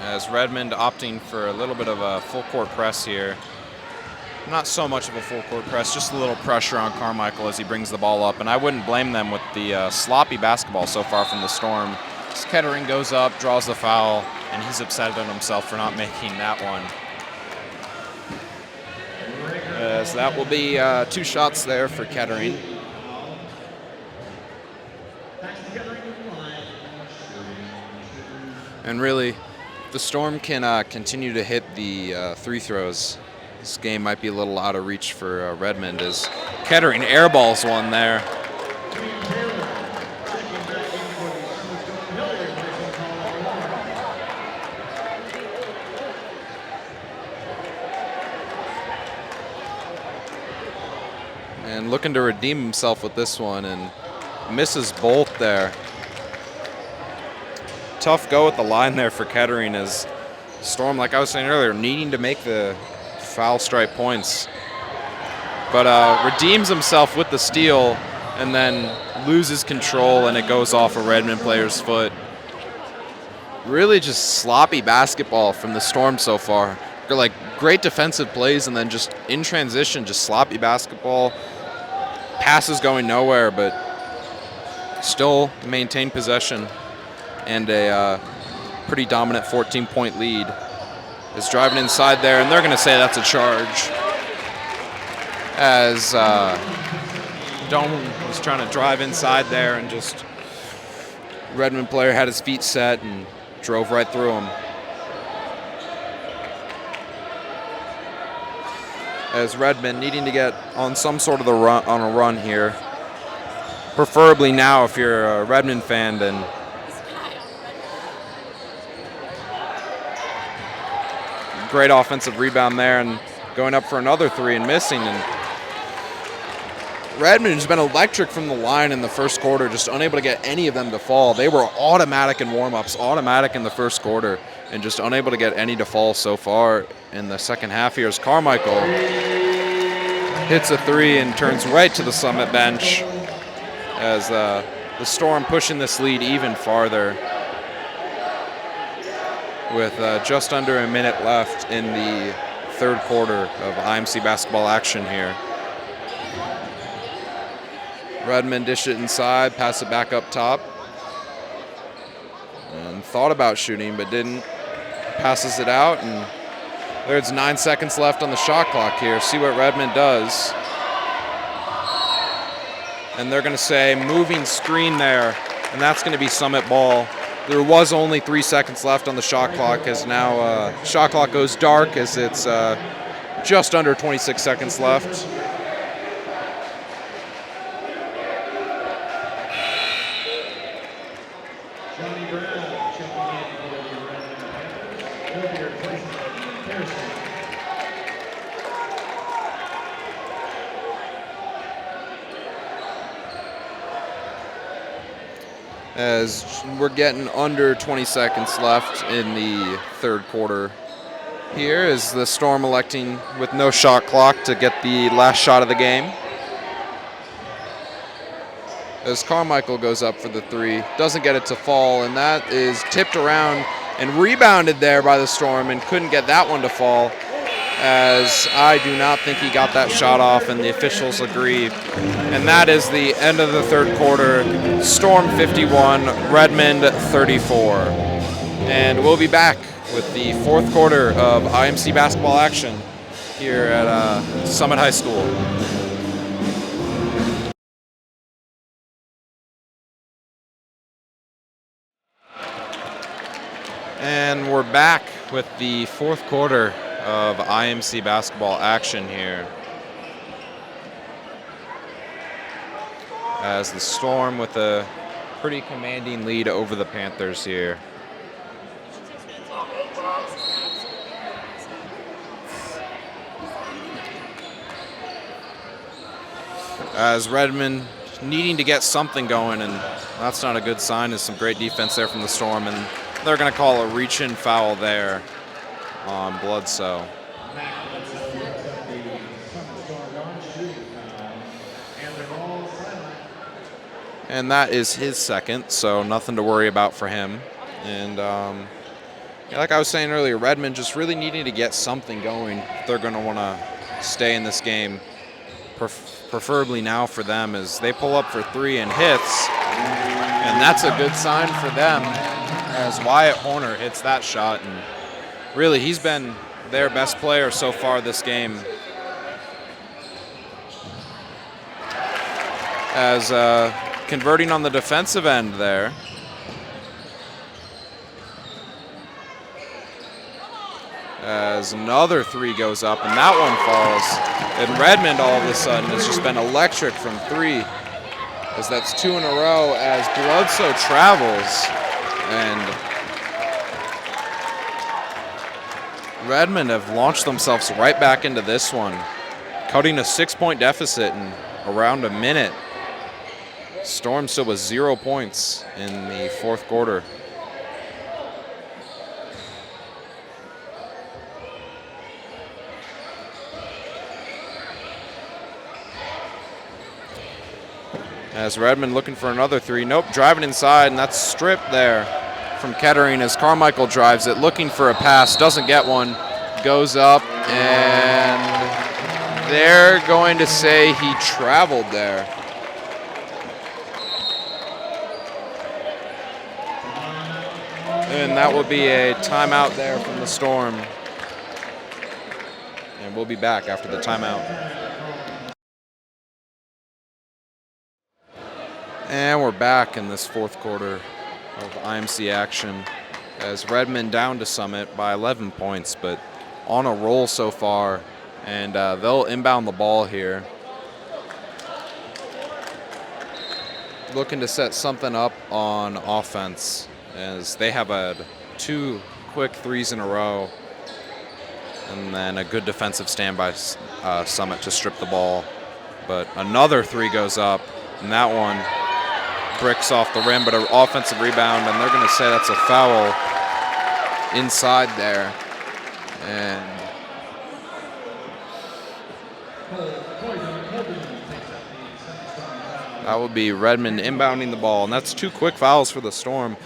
Speaker 2: As Redmond opting for a little bit of a full court press here. Not so much of a full court press, just a little pressure on Carmichael as he brings the ball up. And I wouldn't blame them with the sloppy basketball so far from the Storm. As Kettering goes up, draws the foul, and he's upset at himself for not making that one. As that will be 2 shots there for Kettering. And really, the Storm can continue to hit the free throws. This game might be a little out of reach for Redmond as Kettering airballs one there. And looking to redeem himself with this one and misses both there. Tough go at the line there for Kettering as Storm, like I was saying earlier, needing to make the foul stripe points. But redeems himself with the steal and then loses control and it goes off a Redmond player's foot. Really just sloppy basketball from the Storm so far. They're like great defensive plays and then just in transition, just sloppy basketball. Passes going nowhere, but still maintain possession. And a pretty dominant 14-point lead. Is driving inside there, and they're going to say that's a charge. As Doan was trying to drive inside there, and just Redmond player had his feet set and drove right through him. As Redmond needing to get on some sort of a run here. Preferably now, if you're a Redmond fan, then great offensive rebound there and going up for another three and missing. And Redmond has been electric from the line in the first quarter, just unable to get any of them to fall. They were automatic in warm-ups, automatic in the first quarter, and just unable to get any to fall so far in the second half here as Carmichael hits a three and turns right to the Summit bench as the Storm pushing this lead even farther. With just under a minute left in the third quarter of IMC basketball action here. Redmond dish it inside, pass it back up top. And thought about shooting, but didn't. Passes it out, and there's 9 seconds left on the shot clock here. See what Redmond does. And they're going to say moving screen there, and that's going to be Summit ball. There was only 3 seconds left on the shot clock as now shot clock goes dark as it's just under 26 seconds left. as we're getting under 20 seconds left in the third quarter. Here is the Storm electing with no shot clock to get the last shot of the game. As Carmichael goes up for the three, doesn't get it to fall, and that is tipped around and rebounded there by the Storm and couldn't get that one to fall, as I do not think he got that shot off, and the officials agree. And that is the end of the third quarter. Storm 51, Redmond 34. And we'll be back with the fourth quarter of IMC basketball action here at Summit High School. And we're back with the fourth quarter of IMC basketball action here, as the Storm with a pretty commanding lead over the Panthers here. As Redmond needing to get something going, and that's not a good sign. There's some great defense there from the Storm, and they're going to call a reach-in foul there on Bledsoe. And that is his second, so nothing to worry about for him. And like I was saying earlier, Redmond just really needing to get something going if they're going to want to stay in this game. Preferably now for them, as they pull up for three and hits. And that's a good sign for them, as Wyatt Horner hits that shot. And really, he's been their best player so far this game. As converting on the defensive end there. As another three goes up, and that one falls. And Redmond all of a sudden has just been electric from three, as that's two in a row, as Bledsoe travels. And Redmond have launched themselves right back into this one, cutting a 6-point deficit in around a minute. Storm still with 0 points in the fourth quarter. As Redmond looking for another three. Nope, driving inside, and that's stripped there from Kettering as Carmichael drives it, looking for a pass, doesn't get one, goes up, and they're going to say he traveled there. And that will be a timeout there from the Storm. And we'll be back after the timeout. And we're back in this fourth quarter of IMC action, as Redmond down to Summit by 11 points, but on a roll so far, and they'll inbound the ball here. Looking to set something up on offense, as they have had two quick threes in a row, and then a good defensive stand by Summit to strip the ball. But another three goes up, and that one bricks off the rim, but an offensive rebound, and they're going to say that's a foul inside there. And that will be Redmond inbounding the ball, and that's two quick fouls for the Storm.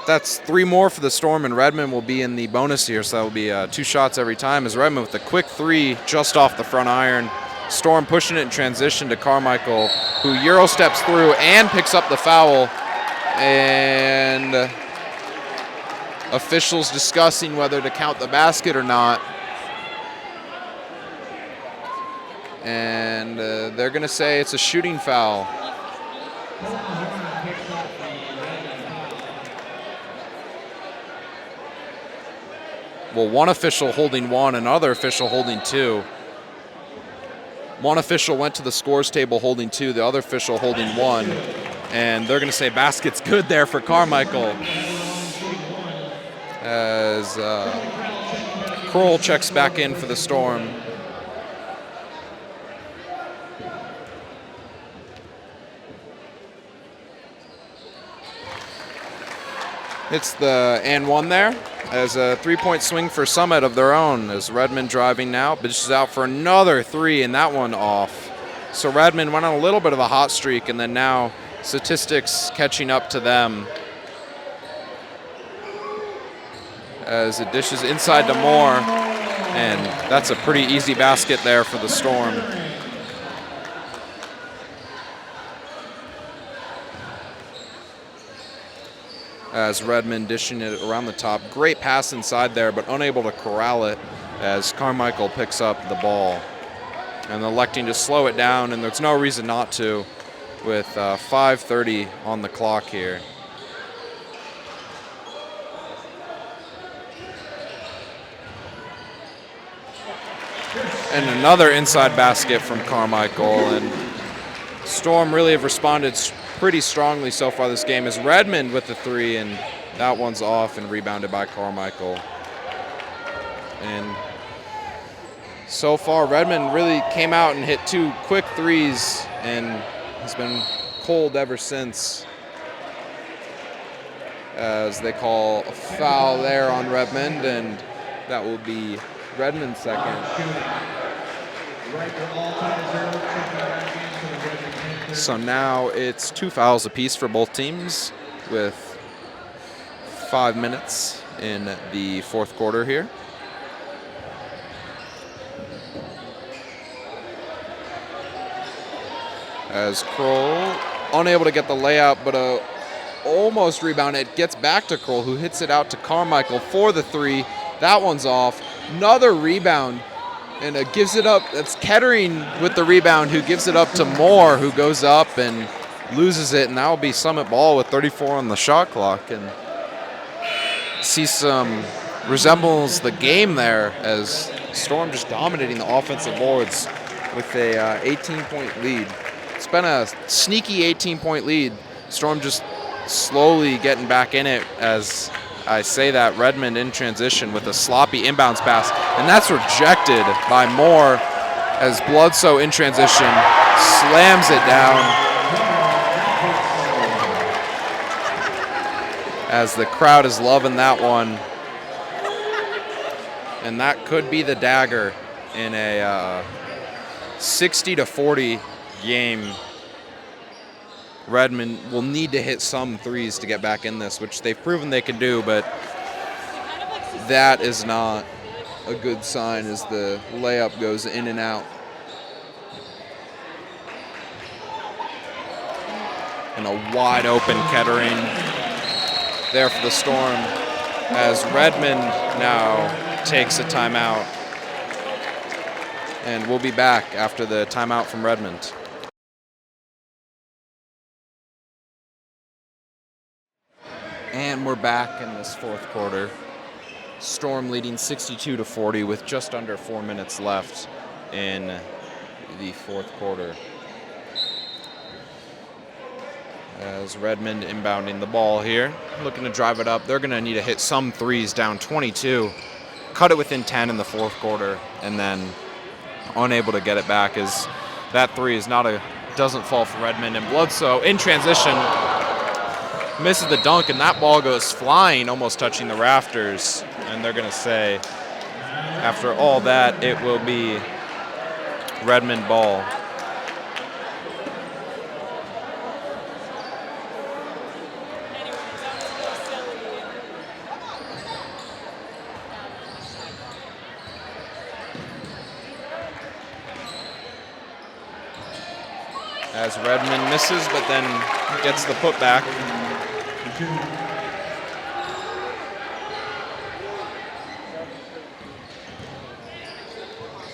Speaker 2: That's three more for the Storm, and Redmond will be in the bonus here, so that will be 2 shots every time, as Redmond with a quick three just off the front iron. Storm pushing it in transition to Carmichael, who Euro steps through and picks up the foul. And officials discussing whether to count the basket or not. And they're going to say it's a shooting foul. Well, one official holding one, another official holding two. One official went to the scores table holding two, the other official holding one. And they're going to say basket's good there for Carmichael. As Kroll checks back in for the Storm. It's the and one there as a three-point swing for Summit of their own as Redmond driving now, but she's out for another three and that one off. So Redmond went on a little bit of a hot streak and then now statistics catching up to them as it dishes inside to Moore, and that's a pretty easy basket there for the Storm. As Redmond dishing it around the top. Great pass inside there, but unable to corral it as Carmichael picks up the ball. And electing to slow it down, and there's no reason not to with 5:30 on the clock here. And another inside basket from Carmichael, and Storm really have responded pretty strongly so far this game as Redmond with the three, and that one's off and rebounded by Carmichael. And so far Redmond really came out and hit two quick threes and has been cold ever since, as they call a foul there on Redmond, and that will be Redmond's second. So now it's 2 fouls apiece for both teams with 5 minutes in the fourth quarter here. As Kroll unable to get the layup, but almost rebound. It gets back to Kroll, who hits it out to Carmichael for the three. That one's off. Another rebound. And it gives it up. That's Kettering with the rebound, who gives it up to Moore, who goes up and loses it. And that will be Summit ball with 34 on the shot clock. And see some resembles the game there as Storm just dominating the offensive boards with a 18-point lead. It's been a sneaky 18-point lead. Storm just slowly getting back in it as I say that. Redmond in transition with a sloppy inbounds pass, and that's rejected by Moore as Bledsoe in transition slams it down as the crowd is loving that one. And that could be the dagger in a 60-40 game. Redmond will need to hit some threes to get back in this, which they've proven they can do, but that is not a good sign as the layup goes in and out. And a wide open Kettering there for the Storm as Redmond now takes a timeout. And we'll be back after the timeout from Redmond. And we're back in this fourth quarter. Storm leading 62-40 with just under 4 minutes left in the fourth quarter. As Redmond inbounding the ball here, looking to drive it up. They're going to need to hit some threes, down 22. Cut it within 10 in the fourth quarter, and then unable to get it back as that three doesn't fall for Redmond. And Bledsoe in transition misses the dunk, and that ball goes flying, almost touching the rafters. And they're going to say, after all that, it will be Redmond ball. As Redmond misses, but then gets the putback.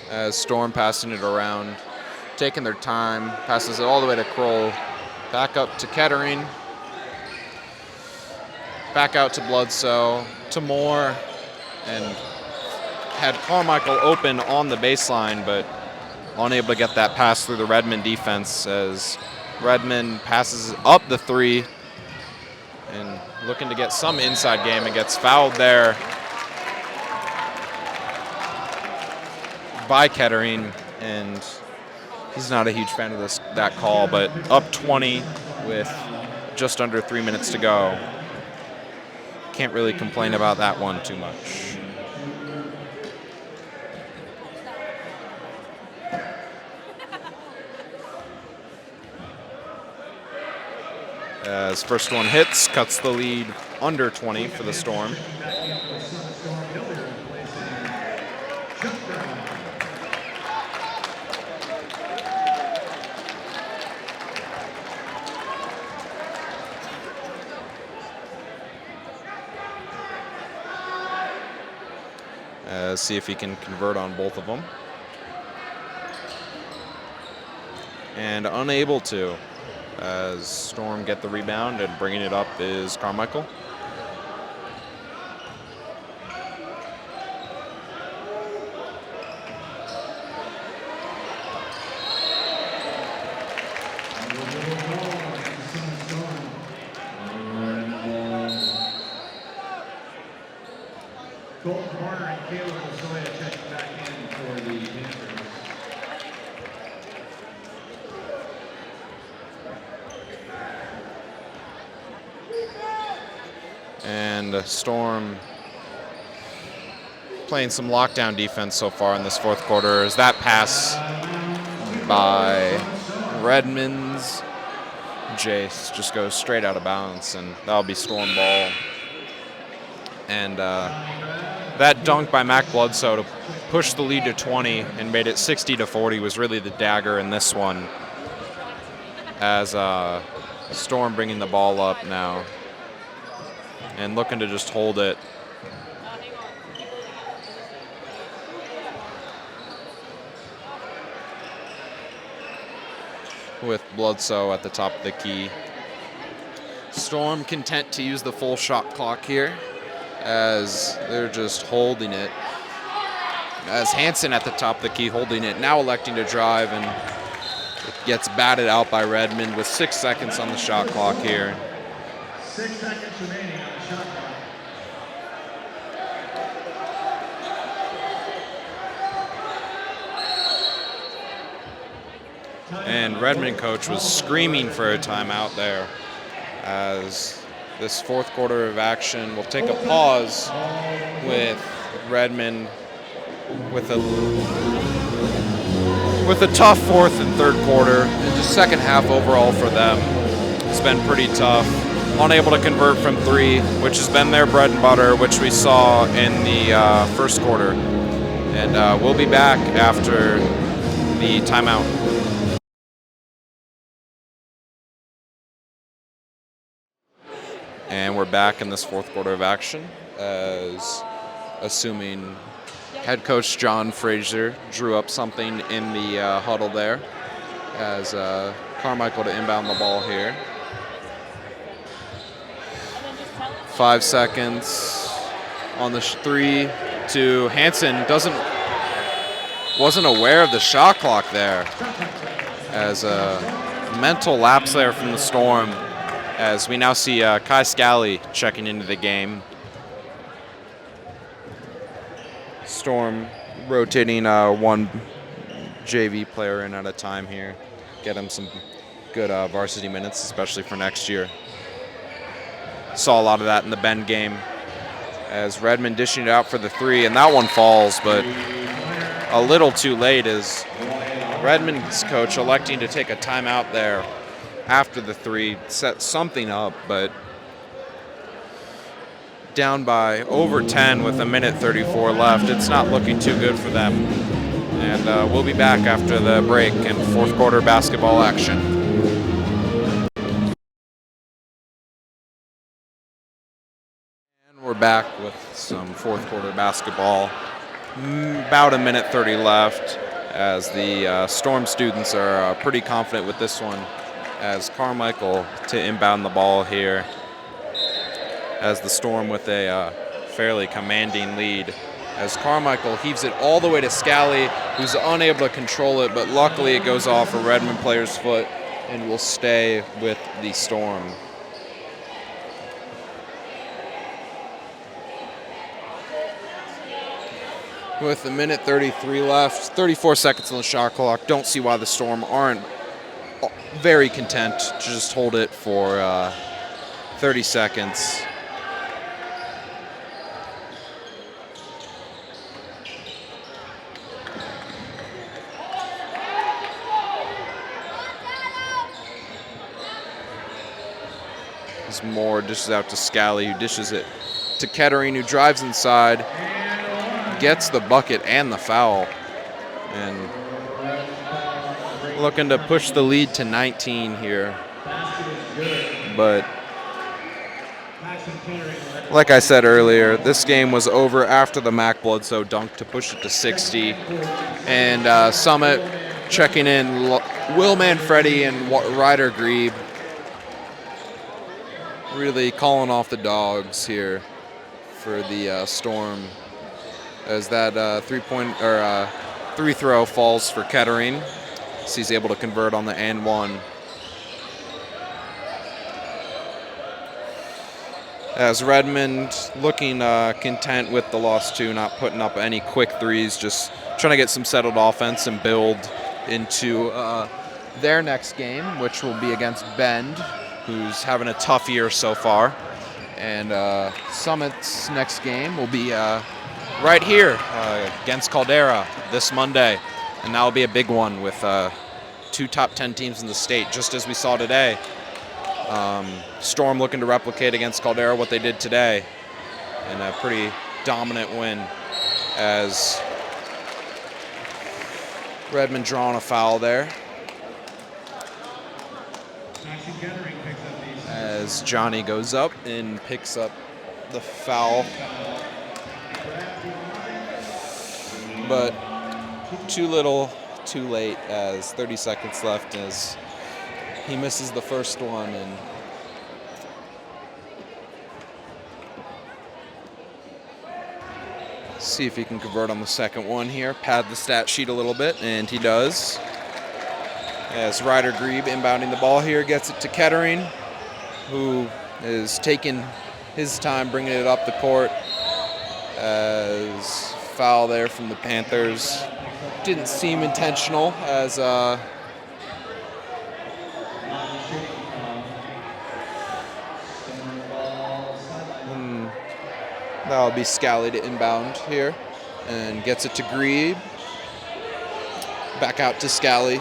Speaker 2: As Storm passing it around, taking their time, passes it all the way to Kroll, back up to Kettering, back out to Bledsoe, to Moore, and had Carmichael open on the baseline, but unable to get that pass through the Redmond defense as Redmond passes up the three and looking to get some inside game and gets fouled there by Kettering, and he's not a huge fan of that call, but up 20 with just under 3 minutes to go. Can't really complain about that one too much. As first one hits, cuts the lead under 20 for the Storm. See if he can convert on both of them. And unable to, as Storm get the rebound, and bringing it up is Carmichael. And Storm playing some lockdown defense so far in this fourth quarter. As that pass by Redmond's Jace just goes straight out of bounds, and that'll be Storm ball. And that dunk by Mac Bledsoe to push the lead to 20 and made it 60-40 was really the dagger in this one, as Storm bringing the ball up now and looking to just hold it. With Bledsoe at the top of the key. Storm content to use the full shot clock here, as they're just holding it. As Hansen at the top of the key holding it, now electing to drive, and it gets batted out by Redmond with 6 seconds on the shot clock here.
Speaker 1: 6 seconds remaining on the shot clock.
Speaker 2: And Redmond coach was screaming for a timeout there, as this fourth quarter of action will take a pause with Redmond with a tough fourth and third quarter. And just second half overall for them, it's been pretty tough. Unable to convert from three, which has been their bread and butter, which we saw in the first quarter. And we'll be back after the timeout. And we're back in this fourth quarter of action, as assuming head coach John Frazier drew up something in the huddle there, as Carmichael to inbound the ball here. 5 seconds on the 3 to Hansen. Wasn't aware of the shot clock there, as a mental lapse there from the Storm, as we now see Kai Scally checking into the game. Storm rotating one JV player in at a time here. Get him some good varsity minutes, especially for next year. Saw a lot of that in the Bend game, as Redmond dishing it out for the 3, and that one falls, but a little too late, as Redmond's coach electing to take a timeout there after the 3, set something up, but down by over 10 with 1:34 left. It's not looking too good for them. And we'll be back after the break in fourth quarter basketball action. And we're back with some fourth quarter basketball. About 1:30 left, as the Storm students are pretty confident with this one, as Carmichael to inbound the ball here, as the Storm with a fairly commanding lead, as Carmichael heaves it all the way to Scally, who's unable to control it, but luckily it goes off a Redmond player's foot and will stay with the Storm. With 1:33 left, 34 seconds on the shot clock, don't see why the Storm aren't very content to just hold it for 30 seconds. As Moore dishes out to Scally, who dishes it to Kettering, who drives inside, gets the bucket and the foul, and looking to push the lead to 19 here. But like I said earlier, this game was over after the Mac Bledsoe dunk to push it to 60. And Summit checking in Will Manfredi and Ryder Grebe, really calling off the dogs here for the Storm, as that three throw falls for Kettering. So he's able to convert on the and one. As Redmond looking content with the loss two, not putting up any quick threes, just trying to get some settled offense and build into their next game, which will be against Bend, who's having a tough year so far. And Summit's next game will be right here against Caldera this Monday. And that will be a big one with two top 10 teams in the state, just as we saw today. Storm looking to replicate against Caldera what they did today, and a pretty dominant win, as Redmond drawing a foul there. As Johnny goes up and picks up the foul. But too little, too late, as 30 seconds left, as he misses the first one. And see if he can convert on the second one here. Pad the stat sheet a little bit, and he does. As Ryder Grebe inbounding the ball here, gets it to Kettering, who is taking his time bringing it up the court. As foul there from the Panthers. Didn't seem intentional, as that'll be Scally to inbound here, and gets it to Grebe. Back out to Scally,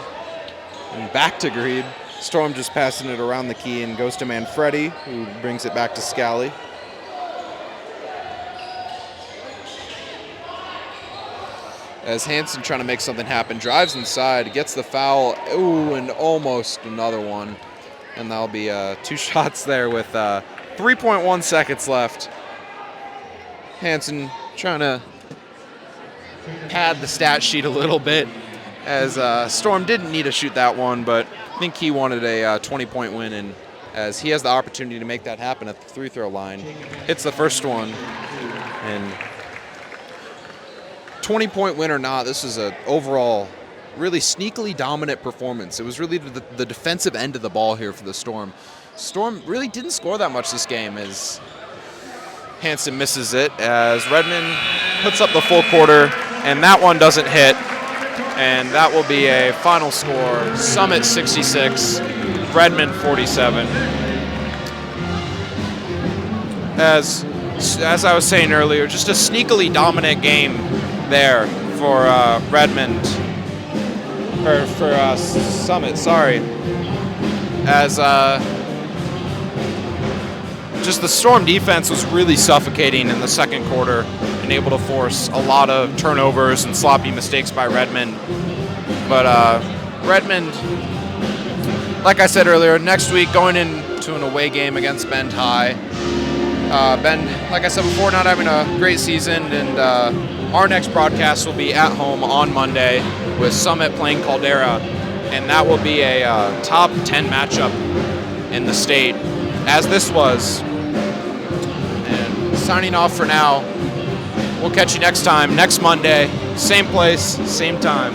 Speaker 2: and back to Grebe. Storm just passing it around the key, and goes to Manfredi, who brings it back to Scally. As Hansen, trying to make something happen, drives inside, gets the foul, ooh, and almost another one. And that'll be two shots there with 3.1 seconds left. Hansen trying to pad the stat sheet a little bit, as Storm didn't need to shoot that one, but I think he wanted a 20-point win, and as he has the opportunity to make that happen at the three-throw line. Hits the first one, and 20-point win or not, this is an overall really sneakily dominant performance. It was really the defensive end of the ball here for the Storm. Storm really didn't score that much this game, as Hansen misses it, as Redmond puts up the full quarter, and that one doesn't hit. And that will be a final score: Summit 66, Redmond 47. As I was saying earlier, just a sneakily dominant game there for Redmond, or for Summit, sorry. As just the Storm defense was really suffocating in the second quarter and able to force a lot of turnovers and sloppy mistakes by Redmond. But Redmond, like I said earlier, next week going into an away game against Bend High. Bend, like I said before, not having a great season, and our next broadcast will be at home on Monday with Summit playing Caldera, and that will be a top 10 matchup in the state, as this was. And signing off for now. We'll catch you next time, next Monday, same place, same time.